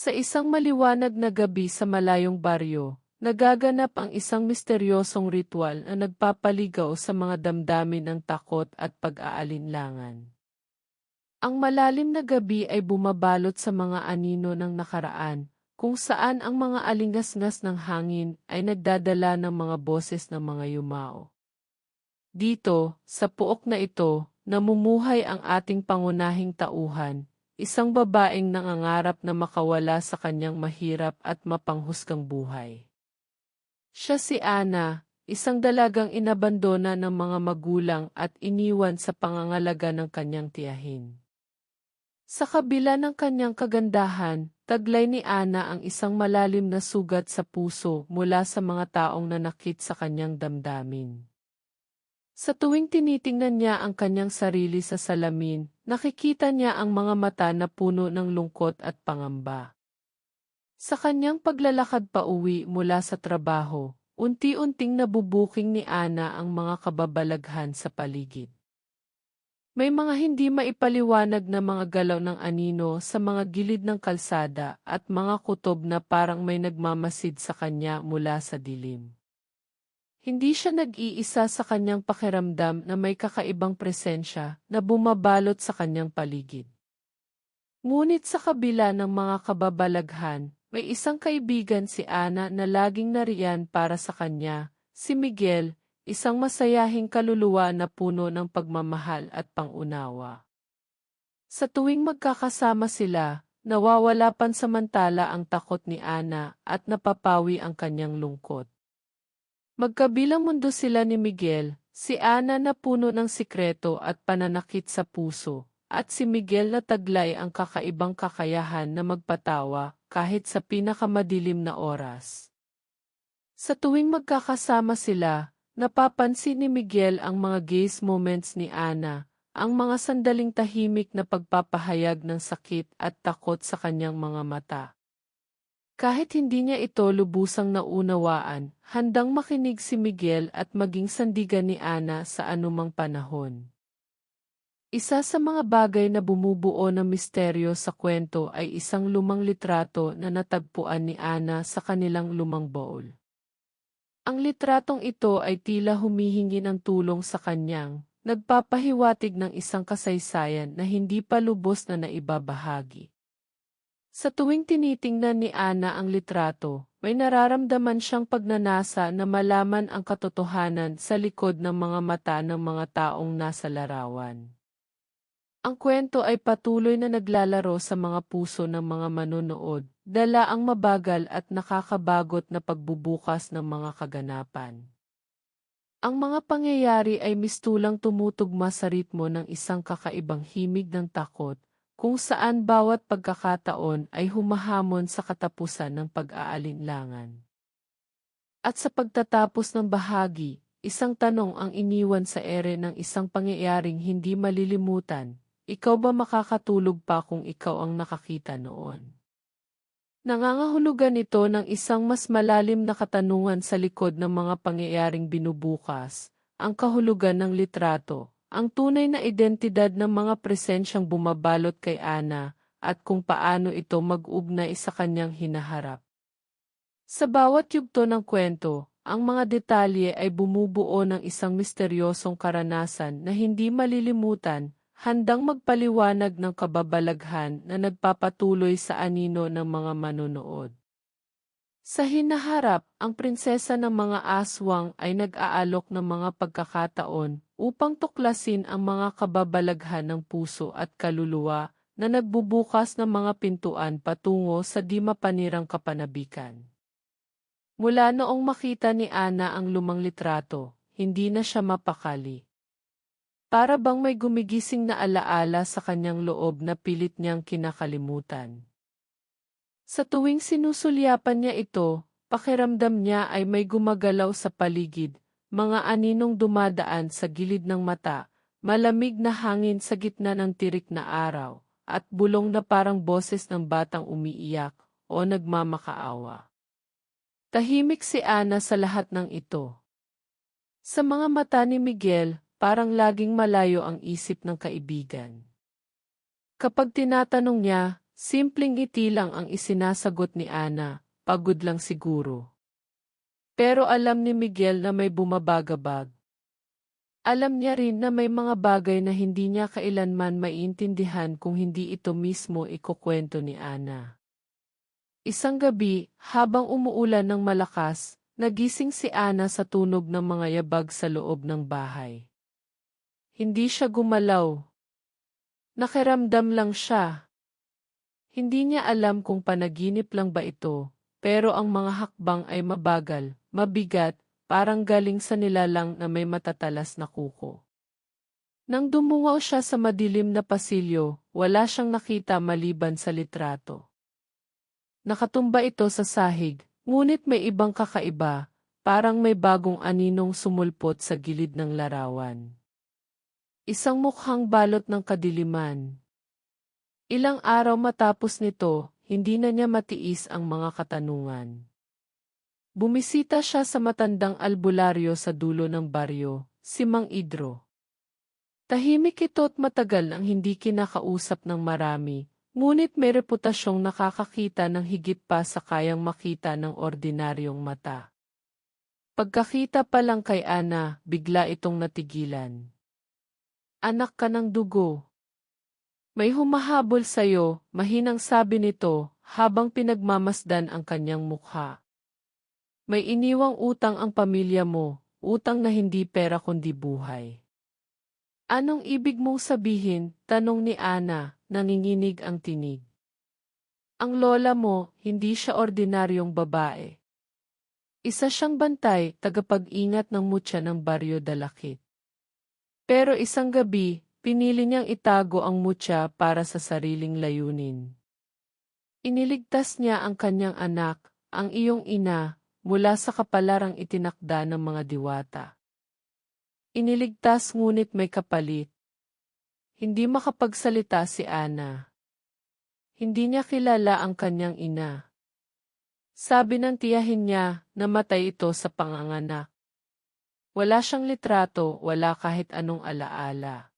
Sa isang maliwanag na gabi sa malayong baryo, nagaganap ang isang misteryosong ritual na nagpapaligaw sa mga damdamin ng takot at pag-aalinlangan. Ang malalim na gabi ay bumabalot sa mga anino ng nakaraan, kung saan ang mga alingasngas ng hangin ay nagdadala ng mga boses ng mga yumao. Dito, sa puok na ito, namumuhay ang ating pangunahing tauhan, isang babaeng nangangarap na makawala sa kanyang mahirap at mapanghusgang buhay. Siya si Ana, isang dalagang inabandona ng mga magulang at iniwan sa pangangalaga ng kanyang tiyahin. Sa kabila ng kanyang kagandahan, taglay ni Ana ang isang malalim na sugat sa puso mula sa mga taong nanakit sa kanyang damdamin. Sa tuwing tinitingnan niya ang kanyang sarili sa salamin, nakikita niya ang mga mata na puno ng lungkot at pangamba. Sa kanyang paglalakad pauwi mula sa trabaho, unti-unting nabubuking ni Ana ang mga kababalaghan sa paligid. May mga hindi maipaliwanag na mga galaw ng anino sa mga gilid ng kalsada at mga kutob na parang may nagmamasid sa kanya mula sa dilim. Hindi siya nag-iisa sa kanyang pakiramdam na may kakaibang presensya na bumabalot sa kanyang paligid. Ngunit sa kabila ng mga kababalaghan, may isang kaibigan si Ana na laging nariyan para sa kanya, si Miguel, isang masayahing kaluluwa na puno ng pagmamahal at pangunawa. Sa tuwing magkakasama sila, nawawala pansamantala ang takot ni Ana at napapawi ang kanyang lungkot. Magkabilang mundo sila ni Miguel, si Ana na puno ng sikreto at pananakit sa puso, at si Miguel na taglay ang kakaibang kakayahan na magpatawa kahit sa pinakamadilim na oras. Sa tuwing magkakasama sila, napapansin ni Miguel ang mga gaze moments ni Ana, ang mga sandaling tahimik na pagpapahayag ng sakit at takot sa kanyang mga mata. Kahit hindi niya ito lubusang naunawaan, handang makinig si Miguel at maging sandigan ni Ana sa anumang panahon. Isa sa mga bagay na bumubuo ng misteryo sa kwento ay isang lumang litrato na natagpuan ni Ana sa kanilang lumang baul. Ang litratong ito ay tila humihingi ng tulong sa kanyang, nagpapahiwatig ng isang kasaysayan na hindi pa lubos na naibabahagi. Sa tuwing tinitingnan ni Ana ang litrato, may nararamdaman siyang pagnanasa na malaman ang katotohanan sa likod ng mga mata ng mga taong nasa larawan. Ang kwento ay patuloy na naglalaro sa mga puso ng mga manonood, dala ang mabagal at nakakabagot na pagbubukas ng mga kaganapan. Ang mga pangyayari ay mistulang tumutugma sa ritmo ng isang kakaibang himig ng takot, kung saan bawat pagkakataon ay humahamon sa katapusan ng pag-aalinlangan. At sa pagtatapos ng bahagi, isang tanong ang iniwan sa ere ng isang pangyayaring hindi malilimutan. Ikaw ba makakatulog pa kung ikaw ang nakakita noon? Nangangahulugan ito ng isang mas malalim na katanungan sa likod ng mga pangyayaring binubukas, ang kahulugan ng litrato, ang tunay na identidad ng mga presensyang bumabalot kay Ana, at kung paano ito mag-ugnay sa kanyang hinaharap. Sa bawat yugto ng kwento, ang mga detalye ay bumubuo ng isang misteryosong karanasan na hindi malilimutan, handang magpaliwanag ng kababalaghan na nagpapatuloy sa anino ng mga manonood. Sa hinaharap, ang prinsesa ng mga aswang ay nag-aalok ng mga pagkakataon upang tuklasin ang mga kababalaghan ng puso at kaluluwa na nagbubukas ng mga pintuan patungo sa di mapanirang kapanabikan. Mula noong makita ni Ana ang lumang litrato, hindi na siya mapakali. Para bang may gumigising na alaala sa kanyang loob na pilit niyang kinakalimutan. Sa tuwing sinusulyapan niya ito, pakiramdam niya ay may gumagalaw sa paligid, mga aninong dumadaan sa gilid ng mata, malamig na hangin sa gitna ng tirik na araw, at bulong na parang boses ng batang umiiyak o nagmamakaawa. Tahimik si Ana sa lahat ng ito. Sa mga mata ni Miguel, parang laging malayo ang isip ng kaibigan. Kapag tinatanong niya, Simpleng ngiti lang ang isinasagot ni Ana, pagod lang siguro. Pero alam ni Miguel na may bumabagabag. Alam niya rin na may mga bagay na hindi niya kailanman maiintindihan kung hindi ito mismo ikukwento ni Ana. Isang gabi, habang umuulan ng malakas, nagising si Ana sa tunog ng mga yabag sa loob ng bahay. Hindi siya gumalaw. Nakiramdam lang siya. Hindi niya alam kung panaginip lang ba ito, pero ang mga hakbang ay mabagal, mabigat, parang galing sa nilalang na may matatalas na kuko. Nang dumungaw siya sa madilim na pasilyo, wala siyang nakita maliban sa litrato. Nakatumba ito sa sahig, ngunit may ibang kakaiba, parang may bagong aninong sumulpot sa gilid ng larawan. Isang mukhang balot ng kadiliman. Ilang araw matapos nito, hindi na niya matiis ang mga katanungan. Bumisita siya sa matandang albularyo sa dulo ng baryo, si Mang Idro. Tahimik ito at matagal nang hindi kinakausap ng marami, ngunit may reputasyong nakakakita ng higit pa sa kayang makita ng ordinaryong mata. Pagkakita pa lang kay Ana, bigla itong natigilan. Anak ka ng dugo. May humahabol sa'yo, mahinang sabi nito, habang pinagmamasdan ang kanyang mukha. May iniwang utang ang pamilya mo, utang na hindi pera kundi buhay. Anong ibig mong sabihin? Tanong ni Ana, nanginginig ang tinig. Ang lola mo, hindi siya ordinaryong babae. Isa siyang bantay, tagapag-ingat ng mutya ng Baryo Dalakit. Pero isang gabi, pinili niyang itago ang mutya para sa sariling layunin. Iniligtas niya ang kanyang anak, ang iyong ina, mula sa kapalarang itinakda ng mga diwata. Iniligtas ngunit may kapalit. Hindi makapagsalita si Ana. Hindi niya kilala ang kanyang ina. Sabi ng tiyahin niya, namatay ito sa panganganak. Wala siyang litrato, wala kahit anong alaala.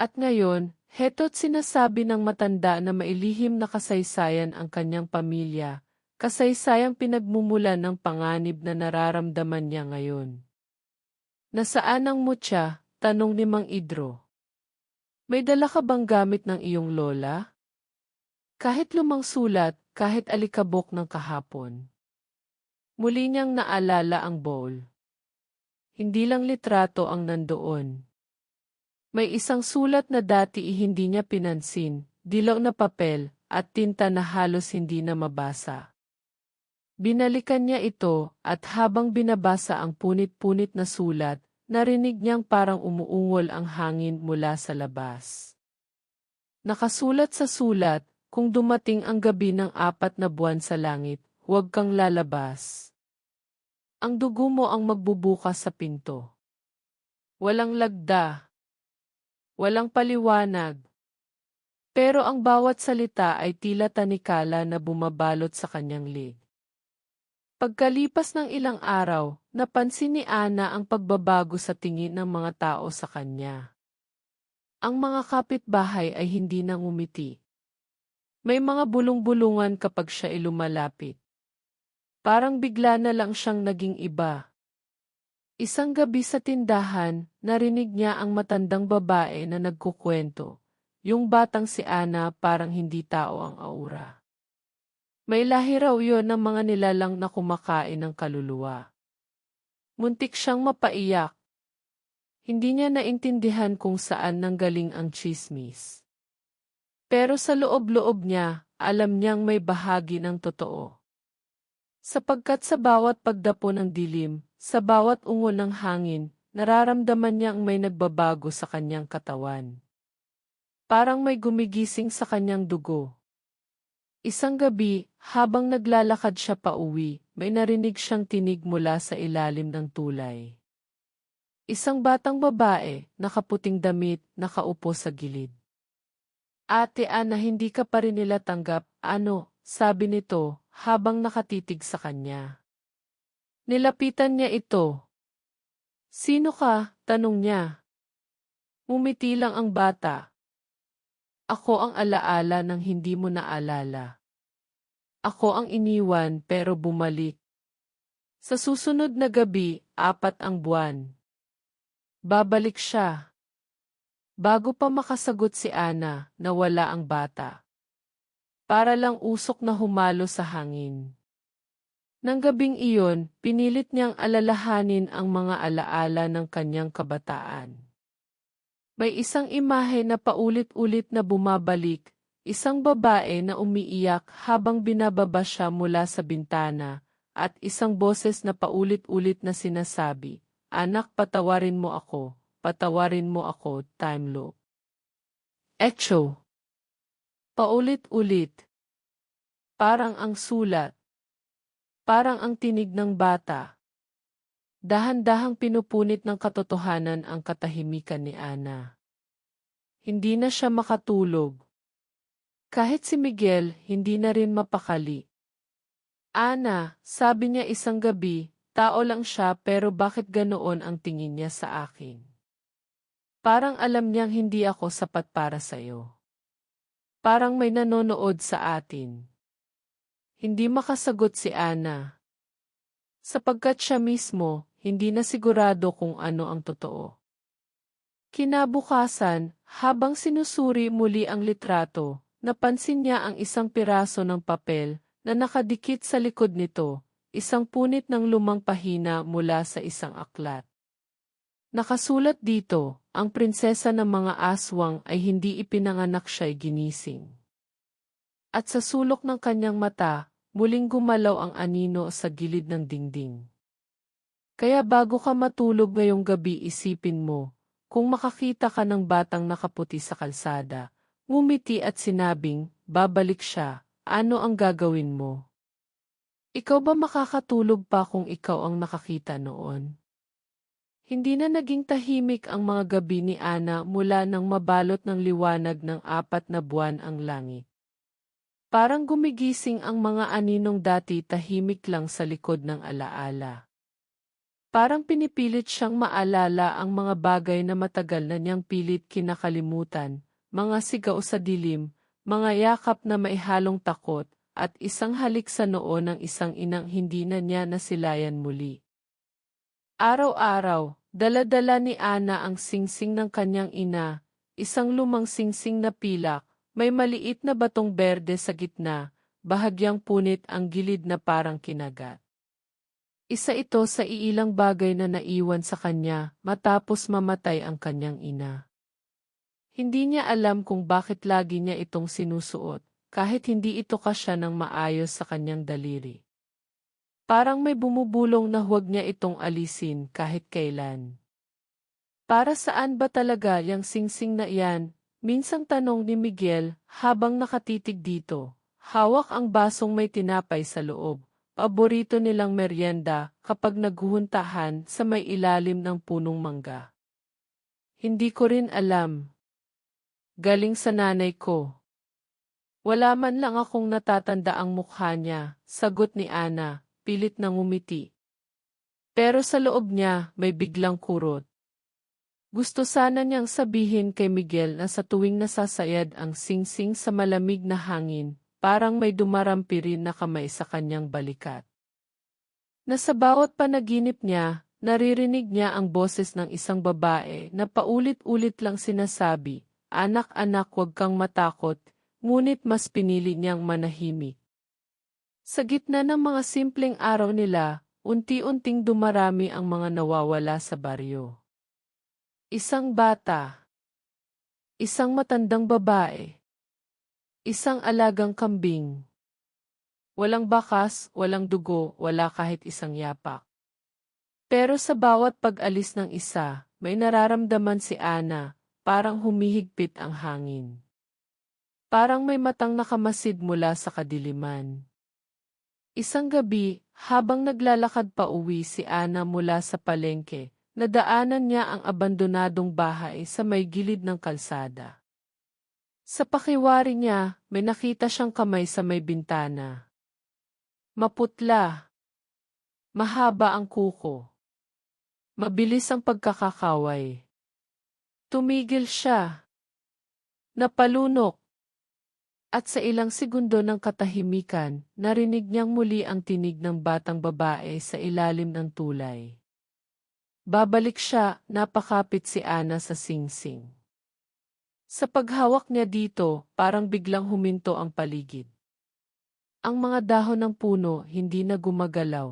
At ngayon, heto't sinasabi ng matanda na mailihim na kasaysayan ang kanyang pamilya, kasaysayang pinagmumulan ng panganib na nararamdaman niya ngayon. Nasaan ang mutya? Tanong ni Mang Idro. May dala ka bang gamit ng iyong lola? Kahit lumang sulat, kahit alikabok ng kahapon. Muli niyang naalala ang bowl. Hindi lang litrato ang nandoon. May isang sulat na dati hindi niya pinansin, dilaw na papel, at tinta na halos hindi na mabasa. Binalikan niya ito, at habang binabasa ang punit-punit na sulat, narinig niyang parang umuungol ang hangin mula sa labas. Nakasulat sa sulat, kung dumating ang gabi ng 4 na buwan sa langit, huwag kang lalabas. Ang dugo mo ang magbubukas sa pinto. Walang lagda. Walang paliwanag. Pero ang bawat salita ay tila tanikala na bumabalot sa kanyang lig. Pagkalipas ng ilang araw, napansin ni Ana ang pagbabago sa tingin ng mga tao sa kanya. Ang mga kapitbahay ay hindi nang ngumiti. May mga bulong-bulungan kapag siya ay lumalapit. Parang bigla na lang siyang naging iba. Isang gabi sa tindahan, narinig niya ang matandang babae na nagkukwento. Yung batang si Ana parang hindi tao ang aura. May lahi raw yun ng mga nilalang na kumakain ng kaluluwa. Muntik siyang mapaiyak. Hindi niya naintindihan kung saan nanggaling ang tsismis. Pero sa loob-loob niya, alam niyang may bahagi ng totoo. Sapagkat sa bawat pagdapo ng dilim, sa bawat ungo ng hangin, nararamdaman niyang may nagbabago sa kanyang katawan. Parang may gumigising sa kanyang dugo. Isang gabi, habang naglalakad siya pauwi, may narinig siyang tinig mula sa ilalim ng tulay. Isang batang babae, nakaputing damit, nakaupo sa gilid. Ate Ana, hindi ka pa rin nila tanggap, ano, sabi nito, habang nakatitig sa kanya. Nilapitan niya ito. Sino ka? Tanong niya. Ngumiti lang ang bata. Ako ang alaala ng hindi mo naalala. Ako ang iniwan pero bumalik. Sa susunod na gabi, 4 ang buwan. Babalik siya. Bago pa makasagot si Ana, nawala ang bata. Para lang usok na humalo sa hangin. Nang gabing iyon, pinilit niyang alalahanin ang mga alaala ng kanyang kabataan. May isang imahe na paulit-ulit na bumabalik, isang babae na umiiyak habang binababa siya mula sa bintana, at isang boses na paulit-ulit na sinasabi, "Anak, patawarin mo ako, time loop." Echo. Paulit-ulit. Parang ang sulat. Parang ang tinig ng bata. Dahan-dahang pinupunit ng katotohanan ang katahimikan ni Ana. Hindi na siya makatulog. Kahit si Miguel, hindi na rin mapakali. "Ana," sabi niya isang gabi, "tao lang siya pero bakit ganoon ang tingin niya sa akin? Parang alam niyang hindi ako sapat para sa'yo. Parang may nanonood sa atin." Hindi makasagot si Ana. Sapagkat siya mismo, hindi na sigurado kung ano ang totoo. Kinabukasan, habang sinusuri muli ang litrato, napansin niya ang isang piraso ng papel na nakadikit sa likod nito, isang punit ng lumang pahina mula sa isang aklat. Nakasulat dito, ang prinsesa ng mga aswang ay hindi ipinanganak, siya'y ginising. At sa sulok ng kanyang mata, muling gumalaw ang anino sa gilid ng dingding. Kaya bago ka matulog ngayong gabi, isipin mo, kung makakita ka ng batang nakaputi sa kalsada, ngumiti at sinabing, babalik siya, ano ang gagawin mo? Ikaw ba makakatulog pa kung ikaw ang nakakita noon? Hindi na naging tahimik ang mga gabi ni Ana mula nang mabalot ng liwanag ng 4 na buwan ang langit. Parang gumigising ang mga aninong dati tahimik lang sa likod ng alaala. Parang pinipilit siyang maalala ang mga bagay na matagal na niyang pilit kinakalimutan, mga sigaw sa dilim, mga yakap na maihalong takot, at isang halik sa noo ng isang inang hindi na niya nasilayan muli. Araw-araw, dala-dala ni Ana ang singsing ng kanyang ina, isang lumang singsing na pilak, may maliit na batong berde sa gitna, bahagyang punit ang gilid na parang kinagat. Isa ito sa iilang bagay na naiwan sa kanya matapos mamatay ang kanyang ina. Hindi niya alam kung bakit lagi niya itong sinusuot, kahit hindi ito kasya ng maayos sa kanyang daliri. Parang may bumubulong na huwag niya itong alisin kahit kailan. Para saan ba talaga yang singsing na iyan? Minsang tanong ni Miguel habang nakatitig dito. Hawak ang basong may tinapay sa loob. Paborito nilang merienda kapag naghuhuntahan sa may ilalim ng punong mangga. Hindi ko rin alam. Galing sa nanay ko. Wala man lang akong natatanda ang mukha niya, sagot ni Ana, pilit na ngumiti. Pero sa loob niya may biglang kurot. Gusto sana niyang sabihin kay Miguel na sa tuwing nasasayad ang singsing sa malamig na hangin, parang may dumarampi rin na kamay sa kanyang balikat. Na sa bawat panaginip niya, naririnig niya ang boses ng isang babae na paulit-ulit lang sinasabi, "Anak-anak, huwag kang matakot," ngunit mas pinili niyang manahimik. Sa gitna ng mga simpleng araw nila, unti-unting dumarami ang mga nawawala sa baryo. Isang bata. Isang matandang babae. Isang alagang kambing. Walang bakas, walang dugo, wala kahit isang yapak. Pero sa bawat pag-alis ng isa, may nararamdaman si Ana, parang humihigpit ang hangin. Parang may matang nakamasid mula sa kadiliman. Isang gabi, habang naglalakad pa uwi si Ana mula sa palengke, nadaanan niya ang abandonadong bahay sa may gilid ng kalsada. Sa pakiwari niya, may nakita siyang kamay sa may bintana. Maputla. Mahaba ang kuko. Mabilis ang pagkakakaway. Tumigil siya. Napalunok. At sa ilang segundo ng katahimikan, narinig niyang muli ang tinig ng batang babae sa ilalim ng tulay. Babalik siya, napakapit si Ana sa singsing. Sa paghawak niya dito, parang biglang huminto ang paligid. Ang mga dahon ng puno hindi na gumagalaw.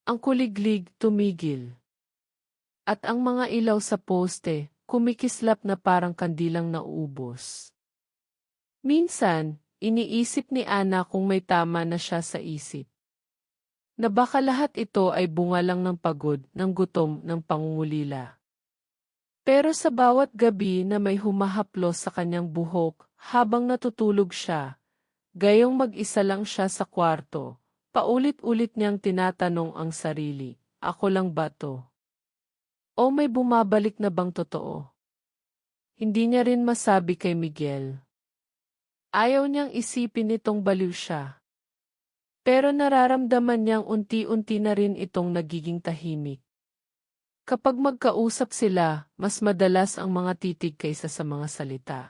Ang kuliglig tumigil. At ang mga ilaw sa poste, kumikislap na parang kandilang nauubos. Minsan, iniisip ni Ana kung may tama na siya sa isip. Na baka lahat ito ay bunga lang ng pagod, ng gutom, ng pangungulila. Pero sa bawat gabi na may humahaplos sa kanyang buhok, habang natutulog siya, gayong mag-isa lang siya sa kwarto, paulit-ulit niyang tinatanong ang sarili, ako lang ba to? O may bumabalik na bang totoo? Hindi niya rin masabi kay Miguel. Ayaw niyang isipin itong baliw siya. Pero nararamdaman niyang unti-unti na rin itong nagiging tahimik. Kapag magkausap sila, mas madalas ang mga titig kaysa sa mga salita.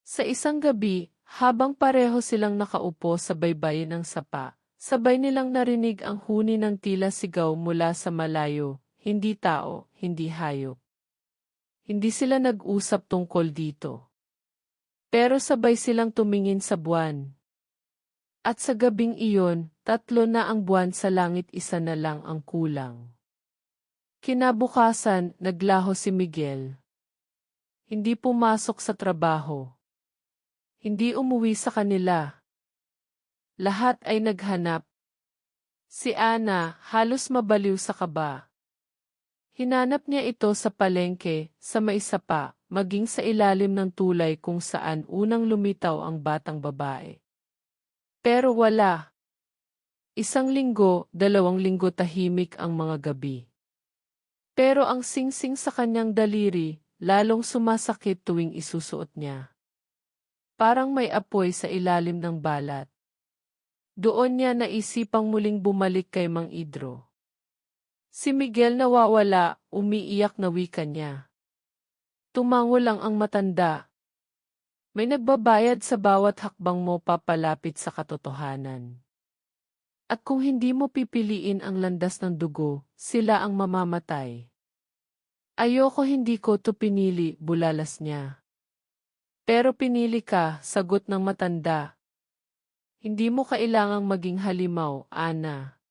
Sa isang gabi, habang pareho silang nakaupo sa baybayin ng sapa, sabay nilang narinig ang huni ng tila sigaw mula sa malayo, hindi tao, hindi hayop. Hindi sila nag-usap tungkol dito. Pero sabay silang tumingin sa buwan. At sa gabing iyon, 3 na ang buwan sa langit, 1 na lang ang kulang. Kinabukasan, naglaho si Miguel. Hindi pumasok sa trabaho. Hindi umuwi sa kanila. Lahat ay naghanap. Si Ana, halos mabaliw sa kaba. Hinanap niya ito sa palengke, sa may sapa, maging sa ilalim ng tulay kung saan unang lumitaw ang batang babae. Pero wala. 1 linggo, 2 linggo tahimik ang mga gabi. Pero ang singsing sa kanyang daliri, lalong sumasakit tuwing isusuot niya. Parang may apoy sa ilalim ng balat. Doon niya naisipang muling bumalik kay Mang Idro. Si Miguel nawawala, umiiyak na wika niya. Tumango lang ang matanda. May nagbabayad sa bawat hakbang mo papalapit sa katotohanan. At kung hindi mo pipiliin ang landas ng dugo, sila ang mamamatay. Ayoko, hindi ko to pinili, bulalas niya. Pero pinili ka, sagot ng matanda. Hindi mo kailangang maging halimaw, Ana.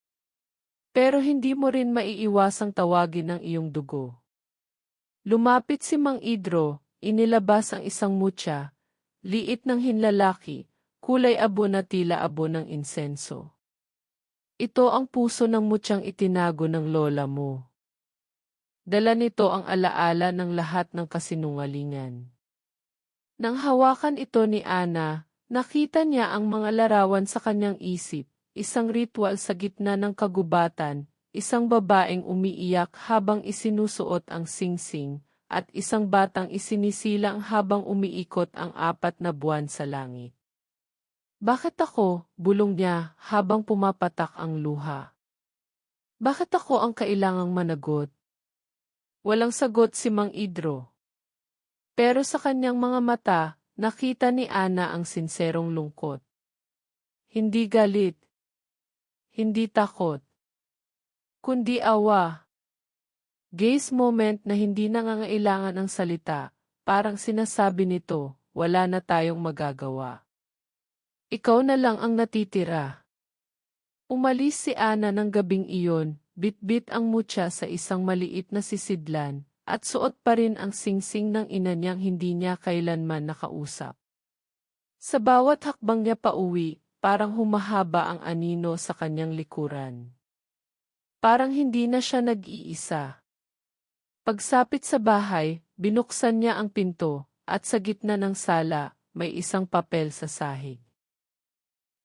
Pero hindi mo rin maiiwasang tawagin ang iyong dugo. Lumapit si Mang Idro, inilabas ang isang mutya, liit ng hinlalaki, kulay abo na tila abo ng insenso. Ito ang puso ng mutyang itinago ng lola mo. Dala nito ang alaala ng lahat ng kasinungalingan. Nang hawakan ito ni Ana, nakita niya ang mga larawan sa kanyang isip. Isang ritual sa gitna ng kagubatan, isang babaeng umiiyak habang isinusuot ang singsing, at isang batang isinisilang habang umiikot ang 4 na buwan sa langit. Bakit ako? Bulong niya habang pumapatak ang luha. Bakit ako ang kailangang managot? Walang sagot si Mang Idro. Pero sa kanyang mga mata, nakita ni Ana ang sinserong lungkot. Hindi galit. Hindi takot. Kundi awa. Gaze moment na hindi nangangailangan ng salita, parang sinasabi nito, wala na tayong magagawa. Ikaw na lang ang natitira. Umalis si Ana ng gabing iyon, bit-bit ang mutya sa isang maliit na sisidlan, at suot pa rin ang singsing ng ina niyang hindi niya kailanman nakausap. Sa bawat hakbang niya pauwi, parang humahaba ang anino sa kanyang likuran. Parang hindi na siya nag-iisa. Pagsapit sa bahay, binuksan niya ang pinto, at sa gitna ng sala, may isang papel sa sahig.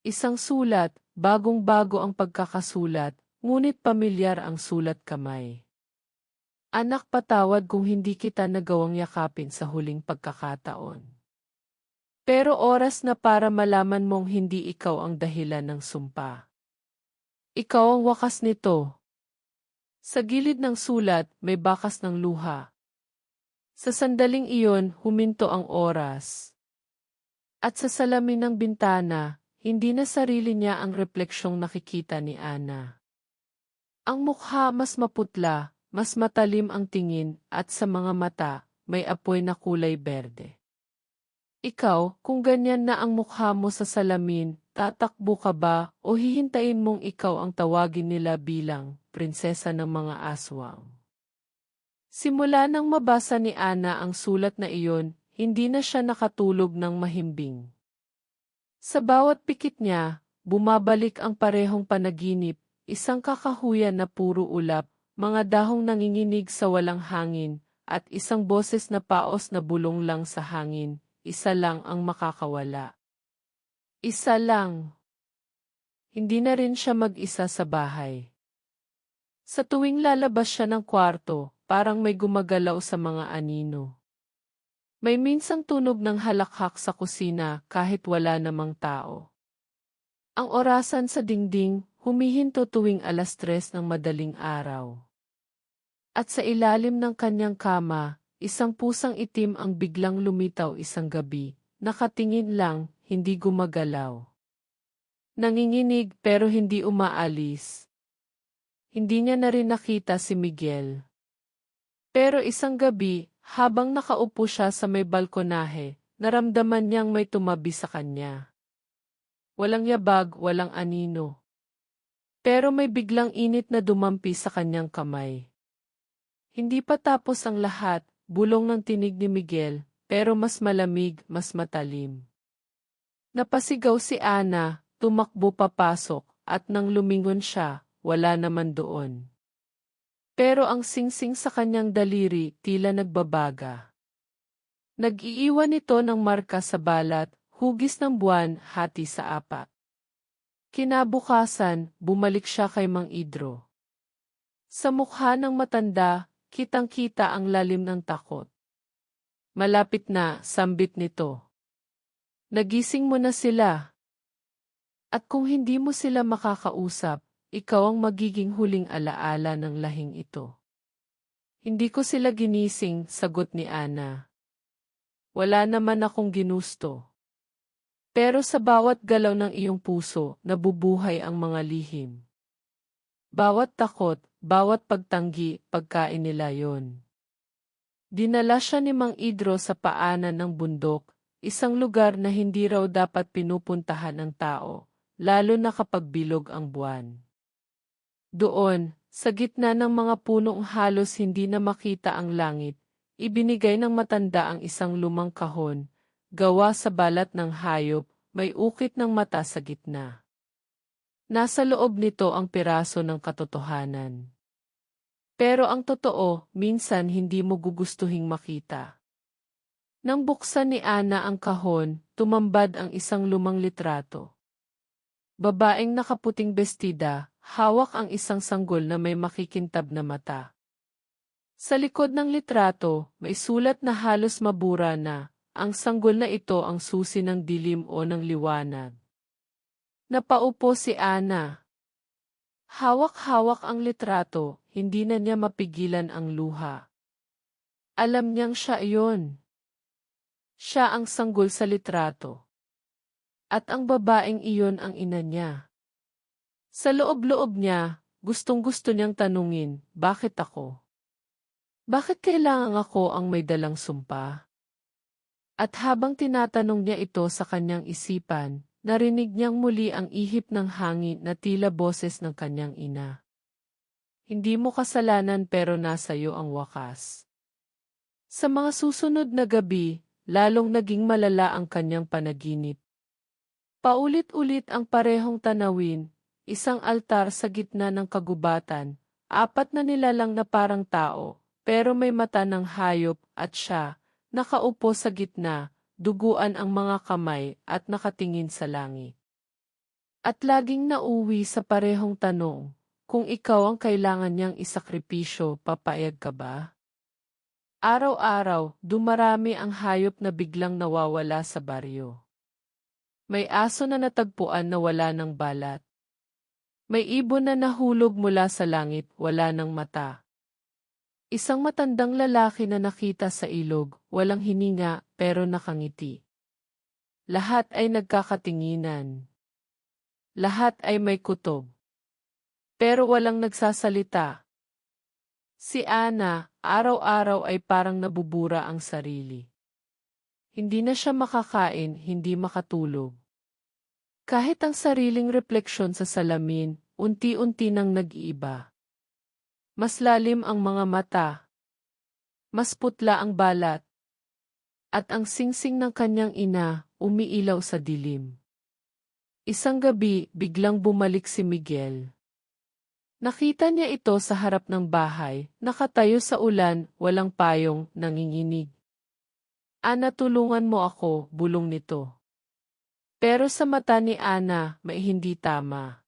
Isang sulat, bagong-bago ang pagkakasulat, ngunit pamilyar ang sulat kamay. Anak, patawad kung hindi kita nagawang yakapin sa huling pagkakataon. Pero oras na para malaman mong hindi ikaw ang dahilan ng sumpa. Ikaw ang wakas nito. Sa gilid ng sulat, may bakas ng luha. Sa sandaling iyon, huminto ang oras. At sa salamin ng bintana, hindi na sarili niya ang refleksyong nakikita ni Ana. Ang mukha mas maputla, mas matalim ang tingin, at sa mga mata, may apoy na kulay berde. Ikaw, kung ganyan na ang mukha mo sa salamin, tatakbo ka ba o hihintayin mong ikaw ang tawagin nila bilang prinsesa ng mga aswang? Simula nang mabasa ni Ana ang sulat na iyon, hindi na siya nakatulog ng mahimbing. Sa bawat pikit niya, bumabalik ang parehong panaginip, isang kakahuyan na puro ulap, mga dahong nanginginig sa walang hangin, at isang boses na paos na bulong lang sa hangin, isa lang ang makakawala. Isa lang. Hindi na rin siya mag-isa sa bahay. Sa tuwing lalabas siya ng kwarto, parang may gumagalaw sa mga anino. May minsang tunog ng halakhak sa kusina kahit wala namang tao. Ang orasan sa dingding, humihinto tuwing 3:00 ng madaling araw. At sa ilalim ng kanyang kama, isang pusang itim ang biglang lumitaw isang gabi, nakatingin lang, hindi gumagalaw. Nanginginig pero hindi umaalis. Hindi niya na rin nakita si Miguel. Pero isang gabi, habang nakaupo siya sa may balkonahe, naramdaman niyang may tumabi sa kanya. Walang yabag, walang anino. Pero may biglang init na dumampi sa kanyang kamay. Hindi pa tapos ang lahat, bulong ng tinig ni Miguel, pero mas malamig, mas matalim. Napasigaw si Ana, tumakbo papasok, at nang lumingon siya, wala naman doon. Pero ang singsing sa kanyang daliri tila nagbabaga. Nag-iiwan ito ng marka sa balat, hugis ng buwan, hati sa 4. Kinabukasan, bumalik siya kay Mang Idro. Sa mukha ng matanda, kitang-kita ang lalim ng takot. Malapit na, sambit nito. Nagising mo na sila. At kung hindi mo sila makakausap, ikaw ang magiging huling alaala ng lahing ito. Hindi ko sila ginising, sagot ni Ana. Wala naman akong ginusto. Pero sa bawat galaw ng iyong puso, nabubuhay ang mga lihim. Bawat takot, bawat pagtanggi, pagkain nila yon. Dinala siya ni Mang Idro sa paanan ng bundok, isang lugar na hindi raw dapat pinupuntahan ng tao, lalo na kapag bilog ang buwan. Doon, sa gitna ng mga punong halos hindi na makita ang langit, ibinigay ng matanda ang isang lumang kahon, gawa sa balat ng hayop, may ukit ng mata sa gitna. Nasa loob nito ang piraso ng katotohanan. Pero ang totoo, minsan hindi mo gugustuhing makita. Nang buksan ni Ana ang kahon, tumambad ang isang lumang litrato. Babaeng nakaputing bestida, hawak ang isang sanggol na may makikintab na mata. Sa likod ng litrato, may sulat na halos mabura na, ang sanggol na ito ang susi ng dilim o ng liwanag. Napaupo si Ana. Hawak-hawak ang litrato, hindi na niya mapigilan ang luha. Alam niyang siya iyon. Siya ang sanggol sa litrato. At ang babaeng iyon ang ina niya. Sa loob-loob niya, gustong-gusto niyang tanungin, bakit ako? Bakit kailangan ako ang may dalang sumpa? At habang tinatanong niya ito sa kanyang isipan, narinig niyang muli ang ihip ng hangin na tila boses ng kanyang ina. Hindi mo kasalanan pero nasa iyo ang wakas. Sa mga susunod na gabi, lalong naging malala ang kanyang panaginip. Paulit-ulit ang parehong tanawin, isang altar sa gitna ng kagubatan, 4 na nilalang na parang tao, pero may mata ng hayop at siya, nakaupo sa gitna, duguan ang mga kamay at nakatingin sa langit. At laging nauwi sa parehong tanong, kung ikaw ang kailangan niyang isakripisyo, papayag ka ba? Araw-araw, dumarami ang hayop na biglang nawawala sa baryo. May aso na natagpuan na wala ng balat. May ibon na nahulog mula sa langit, wala ng mata. Isang matandang lalaki na nakita sa ilog, walang hininga pero nakangiti. Lahat ay nagkakatinginan. Lahat ay may kutob. Pero walang nagsasalita. Si Ana, araw-araw ay parang nabubura ang sarili. Hindi na siya makakain, hindi makatulog. Kahit ang sariling refleksyon sa salamin, unti-unti nang nag-iiba. Mas lalim ang mga mata. Mas putla ang balat. At ang singsing ng kanyang ina, umiilaw sa dilim. Isang gabi, biglang bumalik si Miguel. Nakita niya ito sa harap ng bahay, nakatayo sa ulan, walang payong, nanginginig. Ana, tulungan mo ako, bulong nito. Pero sa mata ni Ana, may hindi tama.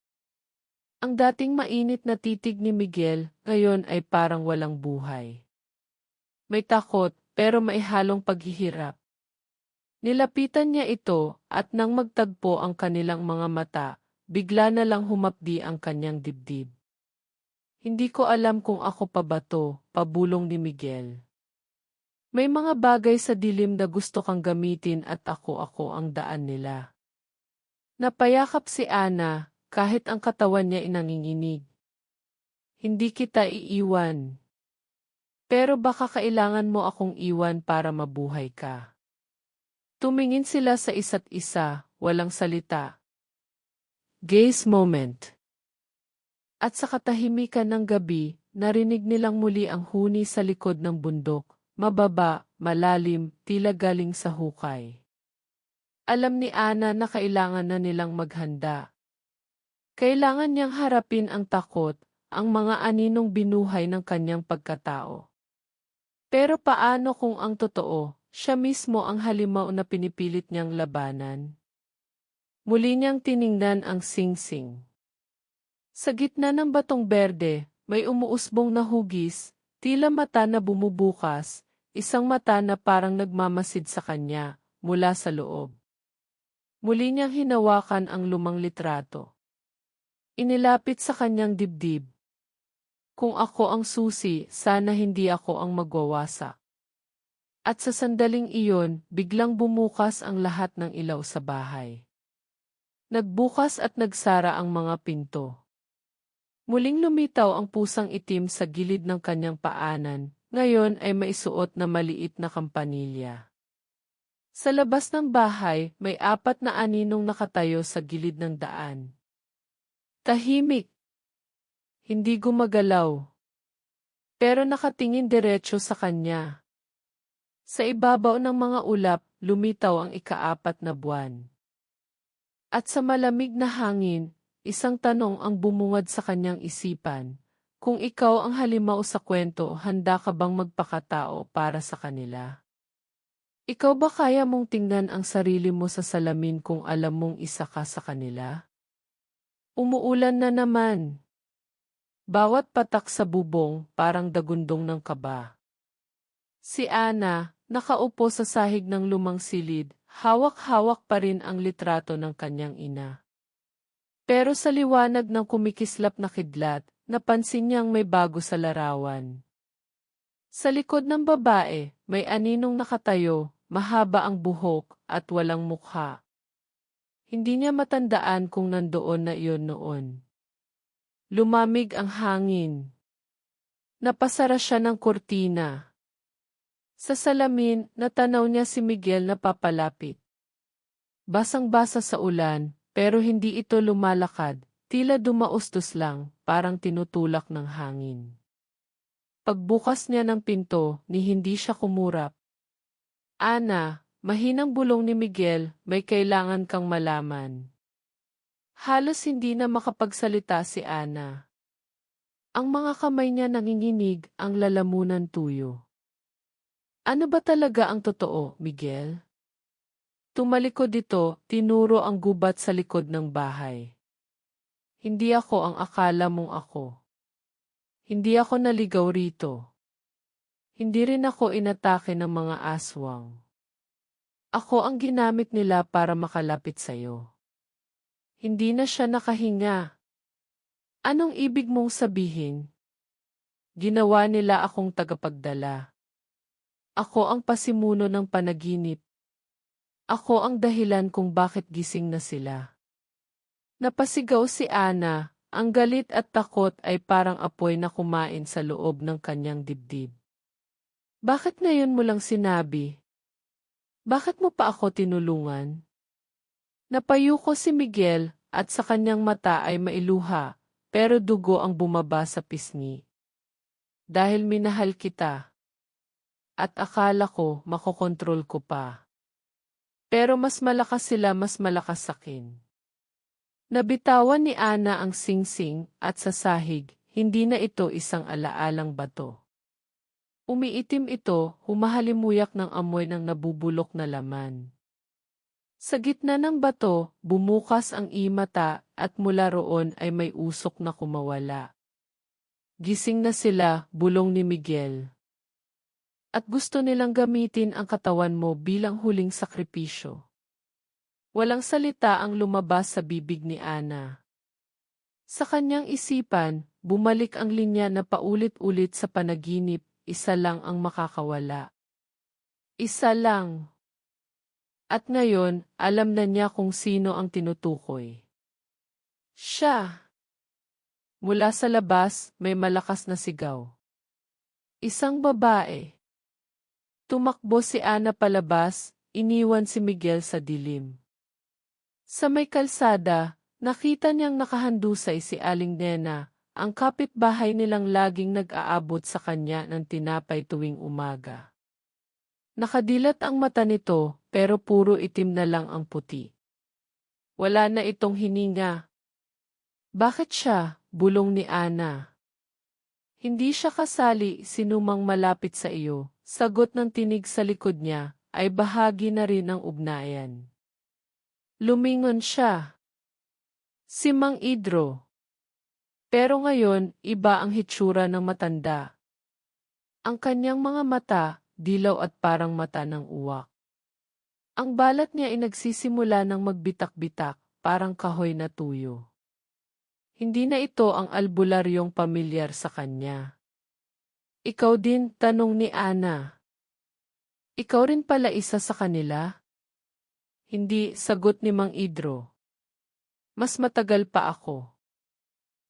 Ang dating mainit na titig ni Miguel, ngayon ay parang walang buhay. May takot, pero may halong paghihirap. Nilapitan niya ito, at nang magtagpo ang kanilang mga mata, bigla na lang humapdi ang kanyang dibdib. Hindi ko alam kung ako pa ba to, pabulong ni Miguel. May mga bagay sa dilim na gusto kang gamitin at ako ang daan nila. Napayakap si Ana, kahit ang katawan niya nanginginig. Hindi kita iiwan. Pero baka kailangan mo akong iwan para mabuhay ka. Tumingin sila sa isa't isa, walang salita. Gaze moment. At sa katahimikan ng gabi, narinig nilang muli ang huni sa likod ng bundok, mababa, malalim, tila galing sa hukay. Alam ni Ana na kailangan na nilang maghanda. Kailangan niyang harapin ang takot, ang mga aninong binuhay ng kanyang pagkatao. Pero paano kung ang totoo, siya mismo ang halimaw na pinipilit niyang labanan? Muli niyang tiningnan ang singsing. Sa gitna ng batong berde, may umuusbong na hugis, tila mata na bumubukas, isang mata na parang nagmamasid sa kanya, mula sa loob. Muli niyang hinawakan ang lumang litrato. Inilapit sa kanyang dibdib. Kung ako ang susi, sana hindi ako ang magwawasak. At sa sandaling iyon, biglang bumukas ang lahat ng ilaw sa bahay. Nagbukas at nagsara ang mga pinto. Muling lumitaw ang pusang itim sa gilid ng kanyang paanan, ngayon ay maisuot na maliit na kampanilya. Sa labas ng bahay, may 4 na aninong nakatayo sa gilid ng daan. Tahimik. Hindi gumagalaw. Pero nakatingin diretso sa kanya. Sa ibabaw ng mga ulap, lumitaw ang ika-4 na buwan. At sa malamig na hangin, isang tanong ang bumungad sa kanyang isipan. Kung ikaw ang halimaw sa kwento, handa ka bang magpakatao para sa kanila? Ikaw ba kaya mong tingnan ang sarili mo sa salamin kung alam mong isa ka sa kanila? Umuulan na naman. Bawat patak sa bubong parang dagundong ng kaba. Si Ana, nakaupo sa sahig ng lumang silid, hawak-hawak pa rin ang litrato ng kanyang ina. Pero sa liwanag ng kumikislap na kidlat, napansin niyang may bago sa larawan. Sa likod ng babae, may aninong nakatayo, mahaba ang buhok at walang mukha. Hindi niya matandaan kung nandoon na iyon noon. Lumamig ang hangin. Napasara siya ng kurtina. Sa salamin, natanaw niya si Miguel na papalapit. Basang-basa sa ulan, pero hindi ito lumalakad, tila dumaustos lang, parang tinutulak ng hangin. Pagbukas niya ng pinto, ni hindi siya kumurap. Ana, mahinang bulong ni Miguel, may kailangan kang malaman. Halos hindi na makapagsalita si Ana. Ang mga kamay niya nanginginig, ang lalamunan tuyo. Ano ba talaga ang totoo, Miguel? Tumalikod ito, tinuro ang gubat sa likod ng bahay. Hindi ako ang akala mong ako. Hindi ako naligaw rito. Hindi rin ako inatake ng mga aswang. Ako ang ginamit nila para makalapit sa'yo. Hindi na siya nakahinga. Anong ibig mong sabihin? Ginawa nila akong tagapagdala. Ako ang pasimuno ng panaginip. Ako ang dahilan kung bakit gising na sila. Napasigaw si Ana, ang galit at takot ay parang apoy na kumain sa loob ng kanyang dibdib. Bakit ngayon mo lang sinabi? Bakit mo pa ako tinulungan? Napayuko si Miguel at sa kanyang mata ay mailuha, pero dugo ang bumaba sa pisngi. Dahil minahal kita. At akala ko makokontrol ko pa. Pero mas malakas sila, mas malakas akin. Nabitawan ni Ana ang singsing at sa sahig, hindi na ito isang alaalang bato. Umiitim ito, humahalimuyak ng amoy ng nabubulok na laman. Sa gitna ng bato, bumukas ang imata at mula roon ay may usok na kumawala. Gising na sila, bulong ni Miguel. At gusto nilang gamitin ang katawan mo bilang huling sakripisyo. Walang salita ang lumabas sa bibig ni Ana. Sa kanyang isipan, bumalik ang linya na paulit-ulit sa panaginip, isa lang ang makakawala. Isa lang. At ngayon, alam na niya kung sino ang tinutukoy. Siya. Mula sa labas, may malakas na sigaw. Isang babae. Tumakbo si Ana palabas, iniwan si Miguel sa dilim. Sa may kalsada, nakita niyang nakahandusay si Aling Nena, ang kapitbahay nilang laging nag-aabot sa kanya ng tinapay tuwing umaga. Nakadilat ang mata nito, pero puro itim na lang ang puti. Wala na itong hininga. Bakit siya? Bulong ni Ana. Hindi siya kasali, sinumang malapit sa iyo. Sagot ng tinig sa likod niya, ay bahagi na rin ng ugnayan. Lumingon siya. Si Mang Idro. Pero ngayon, iba ang hitsura ng matanda. Ang kanyang mga mata, dilaw at parang mata ng uwak. Ang balat niya ay nagsisimula ng magbitak-bitak, parang kahoy na tuyo. Hindi na ito ang albularyong pamilyar sa kanya. Ikaw din, tanong ni Ana. Ikaw rin pala isa sa kanila? Hindi, sagot ni Mang Idro. Mas matagal pa ako.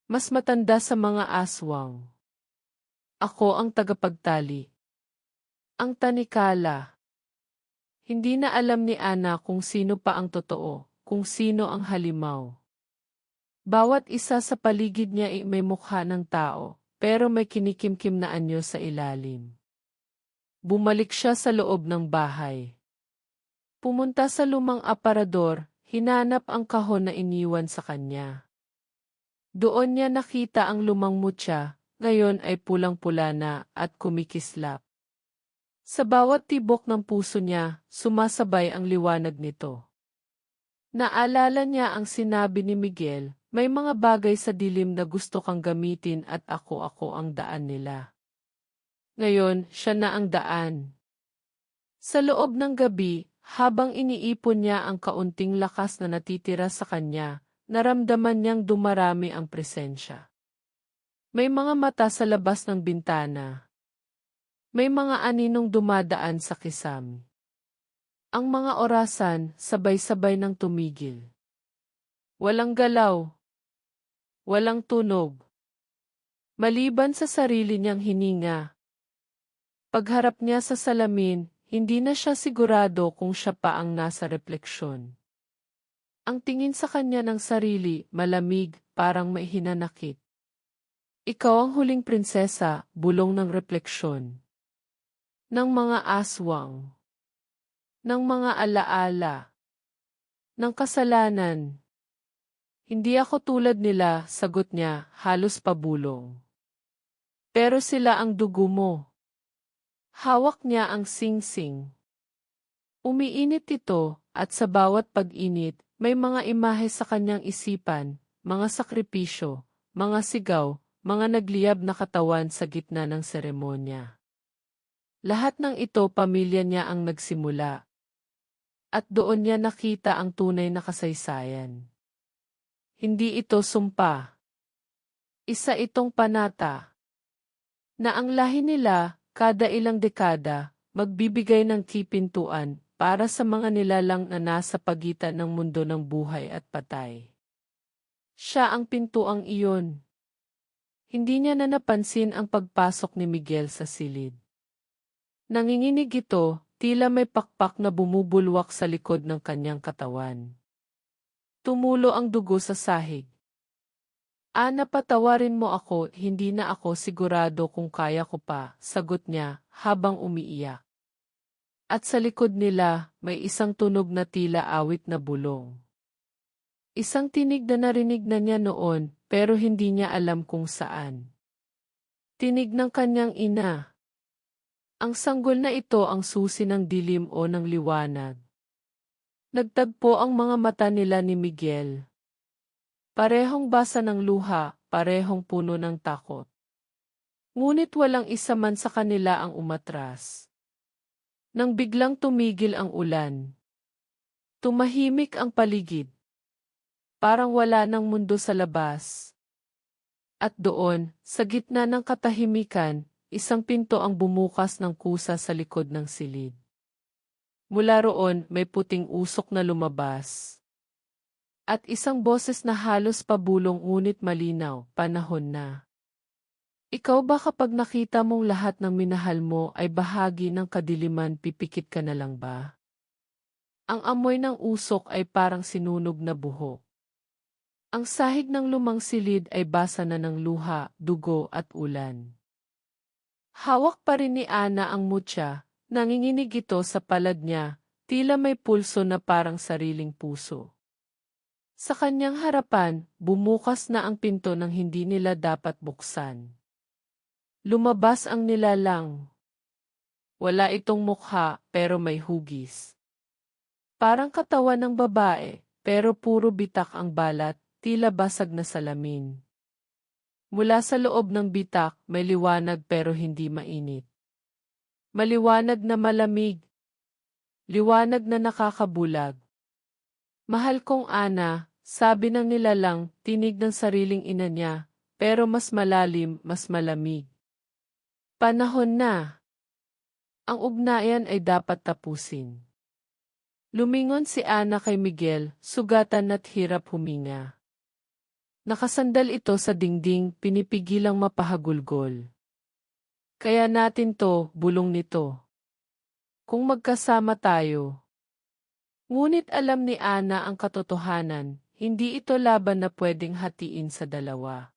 Mas matanda sa mga aswang. Ako ang tagapagtali. Ang tanikala. Hindi na alam ni Ana kung sino pa ang totoo, kung sino ang halimaw. Bawat isa sa paligid niya ay may mukha ng tao, pero may kinikimkim na anyo sa ilalim. Bumalik siya sa loob ng bahay. Pumunta sa lumang aparador, hinanap ang kahon na iniwan sa kanya. Doon niya nakita ang lumang mutya, ngayon ay pulang-pula na at kumikislap. Sa bawat tibok ng puso niya, sumasabay ang liwanag nito. Naalala niya ang sinabi ni Miguel, may mga bagay sa dilim na gusto kang gamitin at ako ang daan nila. Ngayon, siya na ang daan. Sa loob ng gabi, habang iniipon niya ang kaunting lakas na natitira sa kanya, naramdaman niyang dumarami ang presensya. May mga mata sa labas ng bintana. May mga aninong dumadaan sa kisam. Ang mga orasan, sabay-sabay nang tumigil. Walang galaw. Walang tunog. Maliban sa sarili niyang hininga. Pagharap niya sa salamin, hindi na siya sigurado kung siya pa ang nasa refleksyon. Ang tingin sa kanya ng sarili, malamig, parang may hinanakit. Ikaw ang huling prinsesa, bulong ng refleksyon. Ng mga aswang. Ng mga alaala. Ng kasalanan. Hindi ako tulad nila, sagot niya, halos pabulong. Pero sila ang dugo mo. Hawak niya ang singsing. Umiinit ito, at sa bawat pag-init, may mga imahe sa kanyang isipan, mga sakripisyo, mga sigaw, mga nagliyab na katawan sa gitna ng seremonya. Lahat ng ito pamilya niya ang nagsimula. At doon niya nakita ang tunay na kasaysayan. Hindi ito sumpa. Isa itong panata. Na ang lahi nila, kada ilang dekada, magbibigay ng kipintuan para sa mga nilalang na nasa pagitan ng mundo ng buhay at patay. Siya ang pintuang iyon. Hindi niya na napansin ang pagpasok ni Miguel sa silid. Nanginginig ito, tila may pakpak na bumubulwak sa likod ng kanyang katawan. Tumulo ang dugo sa sahig. Ana, patawarin mo ako, hindi na ako sigurado kung kaya ko pa, sagot niya habang umiiyak. At sa likod nila, may isang tunog na tila awit na bulong. Isang tinig na narinig na niya noon, pero hindi niya alam kung saan. Tinig ng kanyang ina. Ang sanggol na ito ang susi ng dilim o ng liwanag. Nagtagpo ang mga mata nila ni Miguel. Parehong basa ng luha, parehong puno ng takot. Ngunit walang isa man sa kanila ang umatras. Nang biglang tumigil ang ulan. Tumahimik ang paligid. Parang wala ng mundo sa labas. At doon, sa gitna ng katahimikan, isang pinto ang bumukas ng kusa sa likod ng silid. Mula roon, may puting usok na lumabas. At isang boses na halos pabulong ngunit malinaw, panahon na. Ikaw ba kapag nakita mong lahat ng minahal mo ay bahagi ng kadiliman, pipikit ka na lang ba? Ang amoy ng usok ay parang sinunog na buhok. Ang sahig ng lumang silid ay basa na ng luha, dugo at ulan. Hawak pa rin ni Ana ang mutya, nanginginig ito sa palad niya, tila may pulso na parang sariling puso. Sa kanyang harapan, bumukas na ang pinto ng hindi nila dapat buksan. Lumabas ang nilalang. Wala itong mukha, pero may hugis. Parang katawan ng babae, pero puro bitak ang balat, tila basag na salamin. Mula sa loob ng bitak, may liwanag pero hindi mainit. Maliwanag na malamig. Liwanag na nakakabulag. Mahal kong Ana, sabi ng nilalang, tinig ng sariling ina niya, pero mas malalim, mas malamig. Panahon na. Ang ugnayan ay dapat tapusin. Lumingon si Ana kay Miguel, sugatan at hirap huminga. Nakasandal ito sa dingding, pinipigilang mapahagulgol. Kaya natin to, bulong nito. Kung magkasama tayo. Ngunit alam ni Ana ang katotohanan, hindi ito laban na pwedeng hatiin sa dalawa.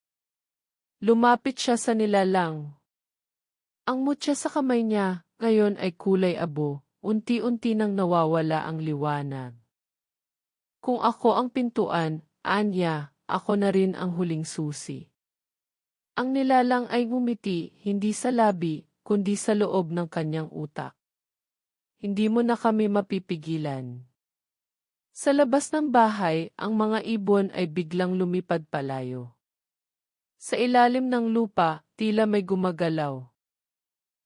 Lumapit siya sa nilalang. Ang mutya sa kamay niya, ngayon ay kulay abo, unti-unti nang nawawala ang liwanag. Kung ako ang pintuan, Anya, ako na rin ang huling susi. Ang nilalang ay ngumiti, hindi sa labi, kundi sa loob ng kanyang utak. Hindi mo na kami mapipigilan. Sa labas ng bahay, ang mga ibon ay biglang lumipad palayo. Sa ilalim ng lupa, tila may gumagalaw.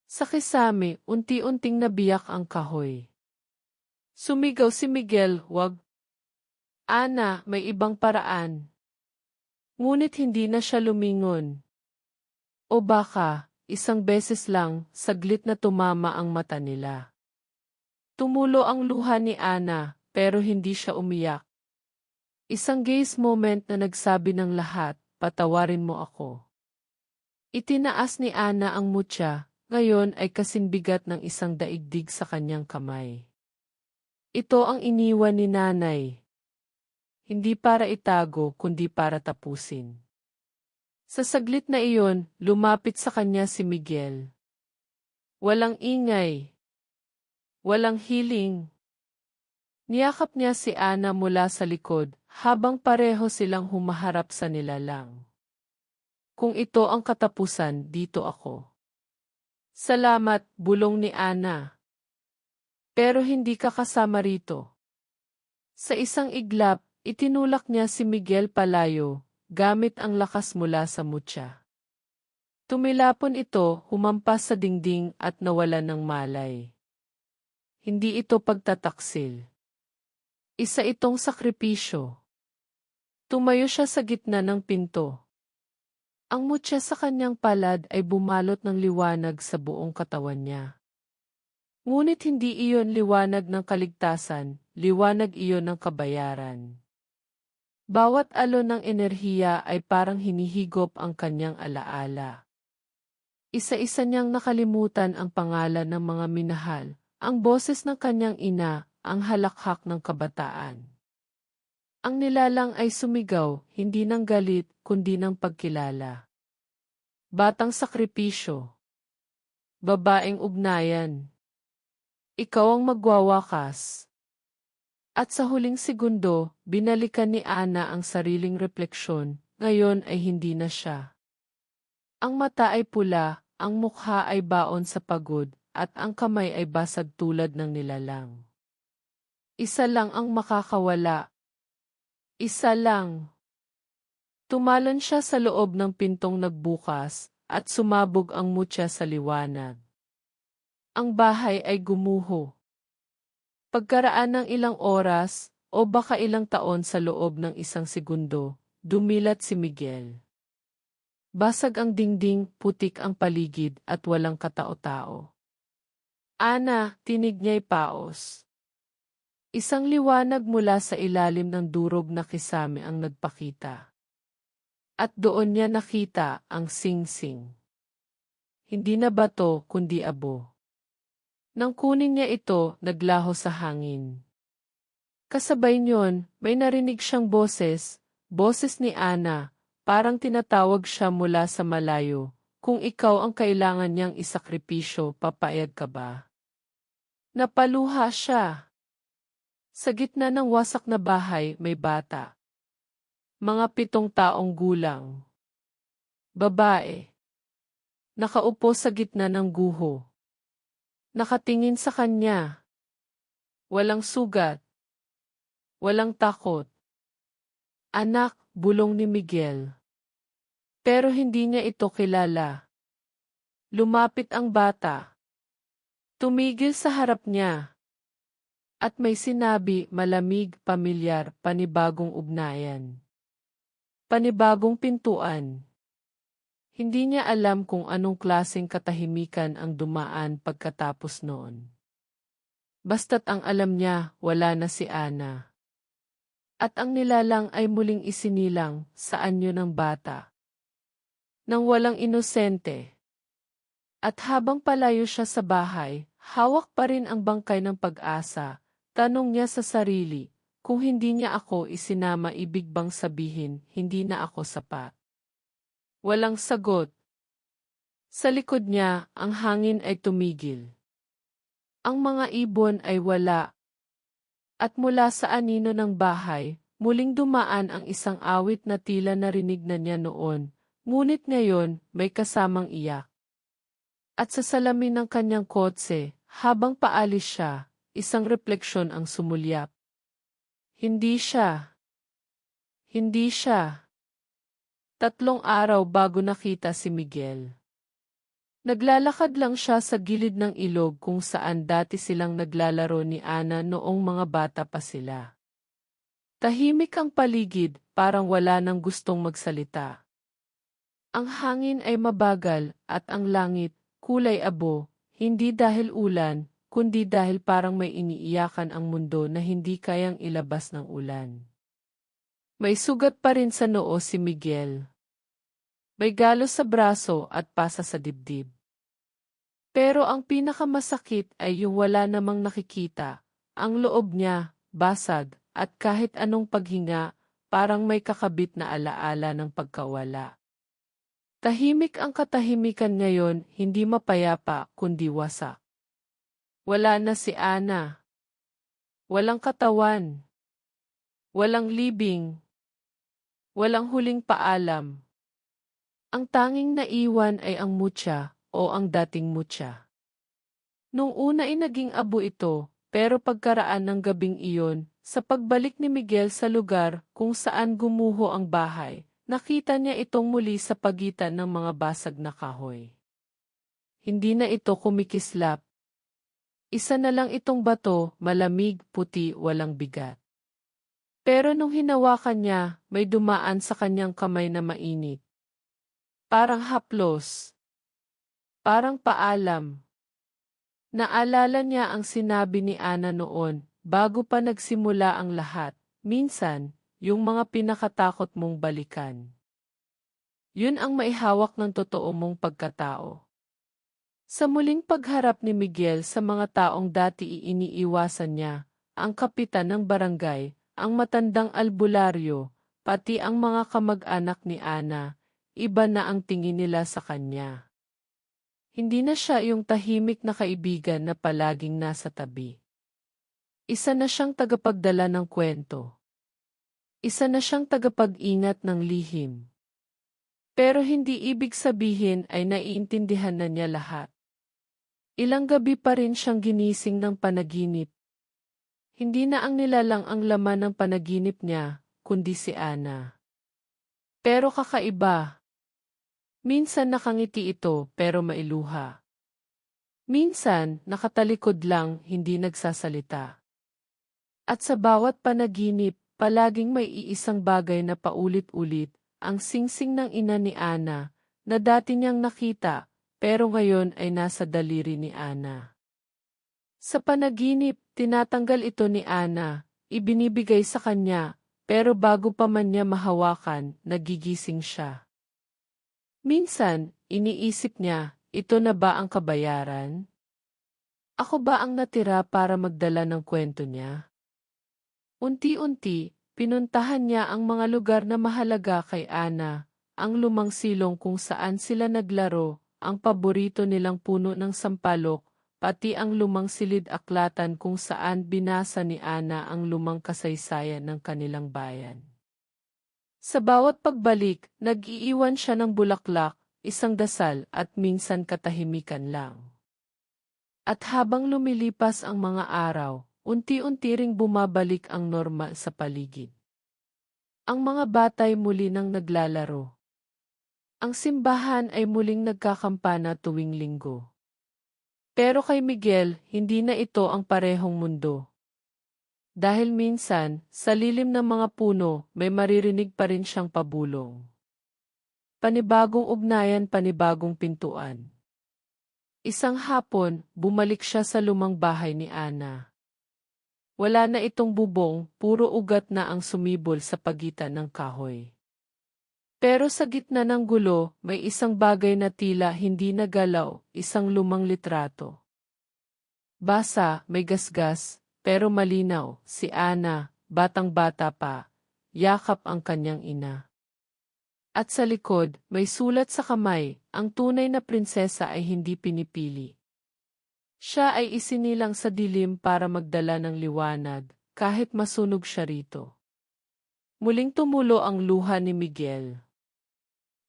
Sa kisame, unti-unting nabiyak ang kahoy. Sumigaw si Miguel, wag. Ana, may ibang paraan. Ngunit hindi na siya lumingon. O baka, isang beses lang, saglit na tumama ang mata nila. Tumulo ang luha ni Ana, pero hindi siya umiyak. Isang gaze moment na nagsabi ng lahat, patawarin mo ako. Itinaas ni Ana ang mutya, ngayon ay kasinbigat ng isang daigdig sa kanyang kamay. Ito ang iniwan ni nanay. Hindi para itago, kundi para tapusin. Sa saglit na iyon, lumapit sa kanya si Miguel. Walang ingay. Walang hiling. Niyakap niya si Ana mula sa likod, habang pareho silang humaharap sa nilalang. Kung ito ang katapusan, dito ako. Salamat, bulong ni Ana. Pero hindi ka kasama rito. Sa isang iglap, itinulak niya si Miguel palayo, gamit ang lakas mula sa mutya. Tumilapon ito, humampas sa dingding at nawalan ng malay. Hindi ito pagtataksil. Isa itong sakripisyo. Tumayo siya sa gitna ng pinto. Ang mutya sa kanyang palad ay bumalot ng liwanag sa buong katawan niya. Ngunit hindi iyon liwanag ng kaligtasan, liwanag iyon ng kabayaran. Bawat alon ng enerhiya ay parang hinihigop ang kanyang alaala. Isa-isa niyang nakalimutan ang pangalan ng mga minahal, ang boses ng kanyang ina, ang halakhak ng kabataan. Ang nilalang ay sumigaw, hindi ng galit, kundi ng pagkilala. Batang sakripisyo. Babaeng ugnayan. Ikaw ang magwawakas. At sa huling segundo, binalikan ni Ana ang sariling refleksyon, ngayon ay hindi na siya. Ang mata ay pula, ang mukha ay baon sa pagod, at ang kamay ay basag tulad ng nilalang. Isa lang ang makakawala. Isa lang. Tumalon siya sa loob ng pintong nagbukas, at sumabog ang mutya sa liwanag. Ang bahay ay gumuho. Pagkaraan ng ilang oras, o baka ilang taon sa loob ng isang segundo, dumilat si Miguel. Basag ang dingding, putik ang paligid at walang katao-tao. Ana, tinig niya'y paos. Isang liwanag mula sa ilalim ng durog na kisame ang nagpakita. At doon niya nakita ang sing-sing. Hindi na bato kundi abo. Nang kunin niya ito, naglaho sa hangin. Kasabay niyon, may narinig siyang boses ni Ana, parang tinatawag siya mula sa malayo. Kung ikaw ang kailangan niyang isakripisyo, papayag ka ba? Napaluha siya. Sa gitna ng wasak na bahay, may bata. Mga 7 taong gulang. Babae. Nakaupo sa gitna ng guho. Nakatingin sa kanya. Walang sugat. Walang takot. Anak, bulong ni Miguel. Pero hindi niya ito kilala. Lumapit ang bata. Tumigil sa harap niya. At may sinabi, malamig, pamilyar, panibagong ugnayan. Panibagong pintuan. Hindi niya alam kung anong klaseng katahimikan ang dumaan pagkatapos noon. Basta't ang alam niya, wala na si Ana. At ang nilalang ay muling isinilang sa anyo ng bata. Nang walang inosente. At habang palayo siya sa bahay, hawak pa rin ang bangkay ng pag-asa, tanong niya sa sarili, kung hindi niya ako isinama ibig bang sabihin, hindi na ako sapat. Walang sagot. Sa likod niya, ang hangin ay tumigil. Ang mga ibon ay wala. At mula sa anino ng bahay, muling dumaan ang isang awit na tila narinig na niya noon, ngunit ngayon may kasamang iyak. At sa salamin ng kanyang kotse, habang paalis siya, isang refleksyon ang sumulyap. Hindi siya. Hindi siya. 3 araw bago nakita si Miguel. Naglalakad lang siya sa gilid ng ilog kung saan dati silang naglalaro ni Ana noong mga bata pa sila. Tahimik ang paligid, parang wala nang gustong magsalita. Ang hangin ay mabagal at ang langit, kulay abo, hindi dahil ulan, kundi dahil parang may iniiyakan ang mundo na hindi kayang ilabas ng ulan. May sugat pa rin sa noo si Miguel. May galos sa braso at pasa sa dibdib. Pero ang pinakamasakit ay yung wala namang nakikita. Ang loob niya, basag, at kahit anong paghinga, parang may kakabit na alaala ng pagkawala. Tahimik ang katahimikan ngayon, hindi mapayapa kundi wasak. Wala na si Ana. Walang katawan. Walang libing. Walang huling paalam. Ang tanging naiwan ay ang mutya o ang dating mutya. Nung una ay naging abo ito, pero pagkaraan ng gabing iyon, sa pagbalik ni Miguel sa lugar kung saan gumuho ang bahay, nakita niya itong muli sa pagitan ng mga basag na kahoy. Hindi na ito kumikislap. Isa na lang itong bato, malamig, puti, walang bigat. Pero nung hinawakan niya, may dumaan sa kanyang kamay na mainit. Parang haplos. Parang paalam. Naalala niya ang sinabi ni Ana noon, bago pa nagsimula ang lahat. Minsan, yung mga pinakatakot mong balikan. Yun ang maihawak ng totoo mong pagkatao. Sa muling pagharap ni Miguel sa mga taong dati iniiwasan niya, ang kapitan ng barangay, ang matandang albularyo, pati ang mga kamag-anak ni Ana, iba na ang tingin nila sa kanya. Hindi na siya yung tahimik na kaibigan na palaging nasa tabi. Isa na siyang tagapagdala ng kwento. Isa na siyang tagapag-ingat ng lihim. Pero hindi ibig sabihin ay naiintindihan na niya lahat. Ilang gabi pa rin siyang ginising ng panaginip. Hindi na ang nilalang ang laman ng panaginip niya, kundi si Ana. Pero kakaiba. Minsan nakangiti ito pero mailuha. Minsan nakatalikod lang, hindi nagsasalita. At sa bawat panaginip, palaging may iisang bagay na paulit-ulit, ang singsing ng ina ni Ana, na dati niyang nakita, pero ngayon ay nasa daliri ni Ana. Sa panaginip, tinatanggal ito ni Ana, ibinibigay sa kanya, pero bago pa man niya mahawakan, nagigising siya. Minsan, iniisip niya, ito na ba ang kabayaran? Ako ba ang natira para magdala ng kwento niya? Unti-unti, pinuntahan niya ang mga lugar na mahalaga kay Ana, ang lumang silong kung saan sila naglaro, ang paborito nilang puno ng sampalok, pati ang lumang silid-aklatan kung saan binasa ni Ana ang lumang kasaysayan ng kanilang bayan. Sa bawat pagbalik, nag-iiwan siya ng bulaklak, isang dasal at minsan katahimikan lang. At habang lumilipas ang mga araw, unti-unti ring bumabalik ang normal sa paligid. Ang mga batay muli nang naglalaro. Ang simbahan ay muling nagkakampana tuwing linggo. Pero kay Miguel, hindi na ito ang parehong mundo. Dahil minsan, sa lilim ng mga puno, may maririnig pa rin siyang pabulong. Panibagong ugnayan, panibagong pintuan. Isang hapon, bumalik siya sa lumang bahay ni Ana. Wala na itong bubong, puro ugat na ang sumibol sa pagitan ng kahoy. Pero sa gitna ng gulo, may isang bagay na tila hindi nagalaw, isang lumang litrato. Basa, may gasgas, pero malinaw, si Ana, batang-bata pa, yakap ang kanyang ina. At sa likod, may sulat sa kamay, ang tunay na prinsesa ay hindi pinipili. Siya ay isinilang sa dilim para magdala ng liwanag, kahit masunog siya rito. Muling tumulo ang luha ni Miguel.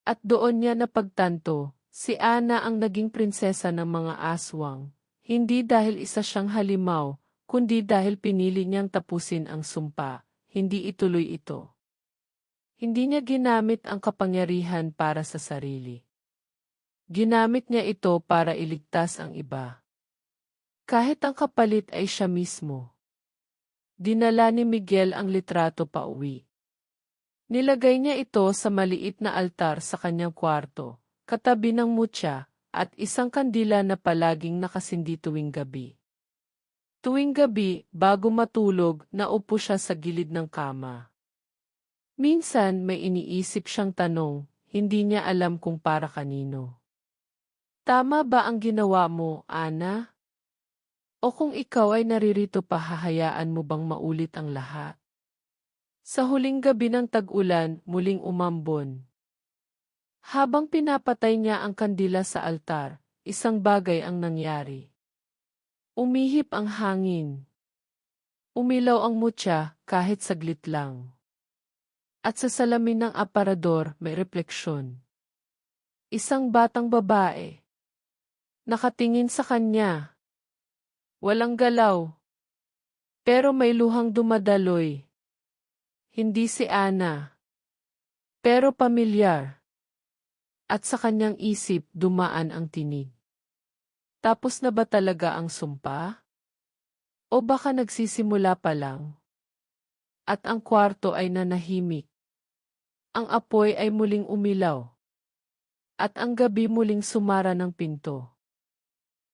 At doon niya napagtanto, si Ana ang naging prinsesa ng mga aswang, hindi dahil isa siyang halimaw, kundi dahil pinili niyang tapusin ang sumpa, hindi ituloy ito. Hindi niya ginamit ang kapangyarihan para sa sarili. Ginamit niya ito para iligtas ang iba. Kahit ang kapalit ay siya mismo. Dinala ni Miguel ang litrato pauwi. Nilagay niya ito sa maliit na altar sa kanyang kwarto, katabi ng mutya, at isang kandila na palaging nakasindi tuwing gabi. Tuwing gabi, bago matulog, naupo siya sa gilid ng kama. Minsan may iniisip siyang tanong, hindi niya alam kung para kanino. Tama ba ang ginawa mo, Ana? O kung ikaw ay naririto pa, hahayaan mo bang maulit ang lahat? Sa huling gabi ng tag-ulan, muling umambon. Habang pinapatay niya ang kandila sa altar, isang bagay ang nangyari. Umihip ang hangin. Umilaw ang mutya kahit saglit lang. At sa salamin ng aparador may refleksyon. Isang batang babae. Nakatingin sa kanya. Walang galaw. Pero may luhang dumadaloy. Hindi si Ana. Pero pamilyar. At sa kanyang isip dumaan ang tinig. Tapos na ba talaga ang sumpa? O baka nagsisimula pa lang? At ang kwarto ay nanahimik. Ang apoy ay muling umilaw. At ang gabi muling sumara ng pinto.